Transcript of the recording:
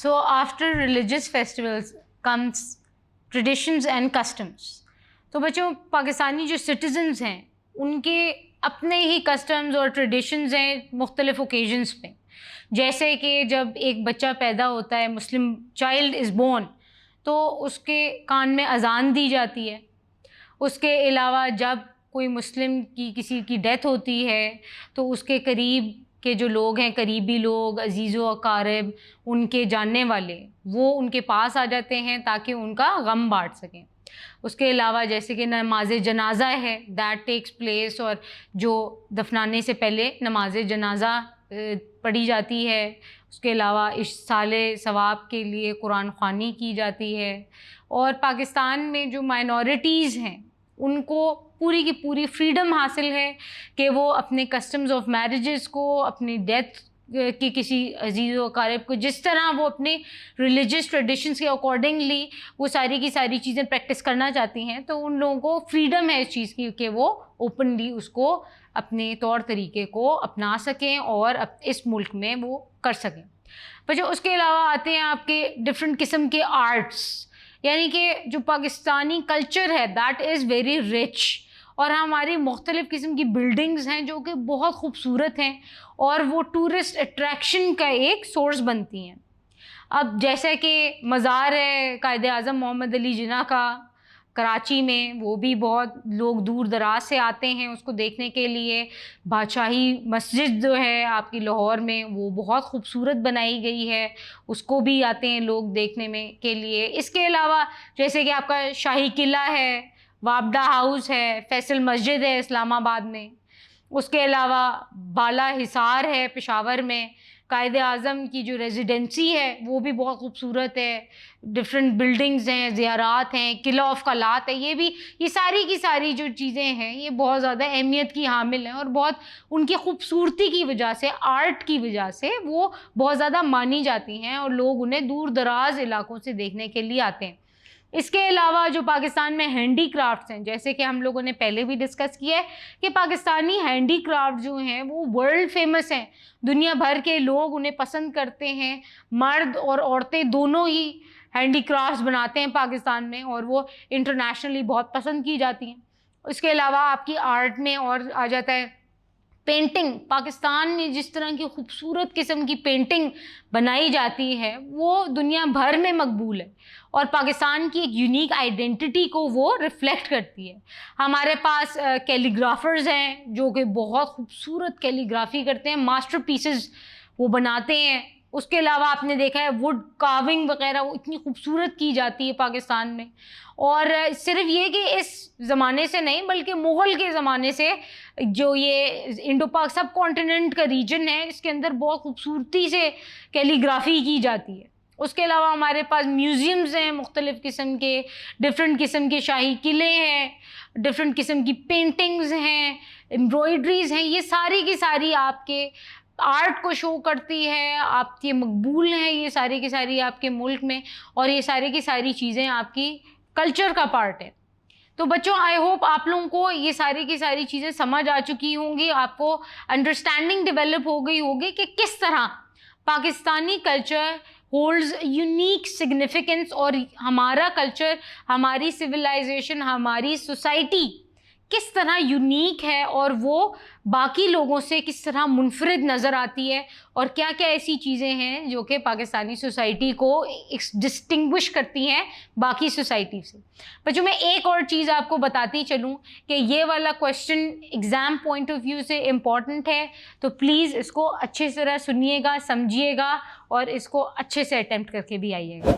So after religious festivals comes traditions and customs. تو بچوں پاکستانی جو سٹیزنز ہیں ان کے اپنے ہی کسٹمز اور ٹریڈیشنز ہیں مختلف اوکیزنس پہ. جیسے کہ جب ایک بچہ پیدا ہوتا ہے، مسلم چائلڈ از بورن، تو اس کے کان میں اذان دی جاتی ہے. اس کے علاوہ جب کوئی مسلم کی کسی کی ڈیتھ ہوتی ہے تو اس کے قریب کے جو لوگ ہیں، قریبی لوگ، عزیز و اقارب، ان کے جاننے والے، وہ ان کے پاس آ جاتے ہیں تاکہ ان کا غم بانٹ سکیں. اس کے علاوہ جیسے کہ نماز جنازہ ہے، دیٹ ٹیکس پلیس، اور جو دفنانے سے پہلے نماز جنازہ پڑھی جاتی ہے. اس کے علاوہ اِرسال ثواب کے لیے قرآن خوانی کی جاتی ہے. اور پاکستان میں جو مائنورٹیز ہیں ان کو پوری کی پوری فریڈم حاصل ہے کہ وہ اپنے کسٹمز آف میرجز کو، اپنی ڈیتھ کی کسی عزیز و اقارب کو جس طرح وہ اپنے ریلیجس ٹریڈیشنس کے اکارڈنگلی وہ ساری کی ساری چیزیں پریکٹس کرنا چاہتی ہیں، تو ان لوگوں کو فریڈم ہے اس چیز کی کہ وہ اوپنلی اس کو اپنے طور طریقے کو اپنا سکیں اور اس ملک میں وہ کر سکیں. بچوں اس کے علاوہ آتے ہیں آپ کے ڈفرینٹ قسم کے آرٹس، یعنی کہ جو پاکستانی کلچر ہے دیٹ از ویری رچ، اور ہماری مختلف قسم کی بلڈنگز ہیں جو کہ بہت خوبصورت ہیں اور وہ ٹورسٹ اٹریکشن کا ایک سورس بنتی ہیں. اب جیسے کہ مزار ہے قائد اعظم محمد علی جناح کا کراچی میں، وہ بھی بہت لوگ دور دراز سے آتے ہیں اس کو دیکھنے کے لیے. بادشاہی مسجد جو ہے آپ کی لاہور میں، وہ بہت خوبصورت بنائی گئی ہے، اس کو بھی آتے ہیں لوگ دیکھنے میں کے لیے. اس کے علاوہ جیسے کہ آپ کا شاہی قلعہ ہے، وابڈا ہاؤس ہے، فیصل مسجد ہے اسلام آباد میں. اس کے علاوہ بالا حصار ہے پشاور میں. قائد اعظم کی جو ریزیڈنسی ہے وہ بھی بہت خوبصورت ہے. ڈفرینٹ بلڈنگز ہیں، زیارات ہیں، قلعہ آف کلات ہے. یہ ساری کی ساری جو چیزیں ہیں یہ بہت زیادہ اہمیت کی حامل ہیں اور بہت ان کی خوبصورتی کی وجہ سے، آرٹ کی وجہ سے وہ بہت زیادہ مانی جاتی ہیں اور لوگ انہیں دور دراز علاقوں سے دیکھنے کے لیے آتے ہیں. اس کے علاوہ جو پاکستان میں ہینڈی کرافٹس ہیں، جیسے کہ ہم لوگوں نے پہلے بھی ڈسکس کیا ہے کہ پاکستانی ہینڈی کرافٹ جو ہیں وہ ورلڈ فیمس ہیں. دنیا بھر کے لوگ انہیں پسند کرتے ہیں. مرد اور عورتیں دونوں ہی ہینڈی کرافٹس بناتے ہیں پاکستان میں اور وہ انٹرنیشنلی بہت پسند کی جاتی ہیں. اس کے علاوہ آپ کی آرٹ میں اور آ جاتا ہے پینٹنگ. پاکستان میں جس طرح کی خوبصورت قسم کی پینٹنگ بنائی جاتی ہے وہ دنیا بھر میں مقبول ہے اور پاکستان کی ایک یونیک آئیڈینٹی کو وہ ریفلیکٹ کرتی ہے. ہمارے پاس کیلیگرافرز ہیں جو کہ بہت خوبصورت کیلیگرافی کرتے ہیں، ماسٹر پیسز وہ بناتے ہیں. اس کے علاوہ آپ نے دیکھا ہے ووڈ کاونگ وغیرہ وہ اتنی خوبصورت کی جاتی ہے پاکستان میں. اور صرف یہ کہ اس زمانے سے نہیں بلکہ مغل کے زمانے سے جو یہ انڈو پاک سب کانٹیننٹ کا ریجن ہے اس کے اندر بہت خوبصورتی سے کیلیگرافی کی جاتی ہے. اس کے علاوہ ہمارے پاس میوزیمز ہیں مختلف قسم کے، ڈفرینٹ قسم کے شاہی قلعے ہیں، ڈفرینٹ قسم کی پینٹنگز ہیں، امبرائڈریز ہیں. یہ ساری کی ساری آپ کے آرٹ کو شو کرتی ہے، آپ کے مقبول ہیں یہ ساری کی ساری آپ کے ملک میں، اور یہ ساری کی ساری چیزیں آپ کی کلچر کا پارٹ ہے. تو بچوں آئی ہوپ آپ لوگوں کو یہ ساری کی ساری چیزیں سمجھ آ چکی ہوں گی، آپ کو انڈرسٹینڈنگ ڈیولپ ہو گئی ہوگی کہ کس طرح Pakistani culture holds unique significance, اور ہمارا کلچر، ہماری سویلائزیشن، ہماری سوسائٹی کس طرح یونیک ہے اور وہ باقی لوگوں سے کس طرح منفرد نظر آتی ہے، اور کیا کیا ایسی چیزیں ہیں جو کہ پاکستانی سوسائٹی کو ڈسٹنگوش کرتی ہیں باقی سوسائٹی سے. بچوں میں ایک اور چیز آپ کو بتاتی چلوں کہ یہ والا question exam point of view سے امپورٹنٹ ہے، تو پلیز اس کو اچھے طرح سنیے گا، سمجھیے گا اور اس کو اچھے سے اٹیمپٹ کر کے بھی آئیے گا.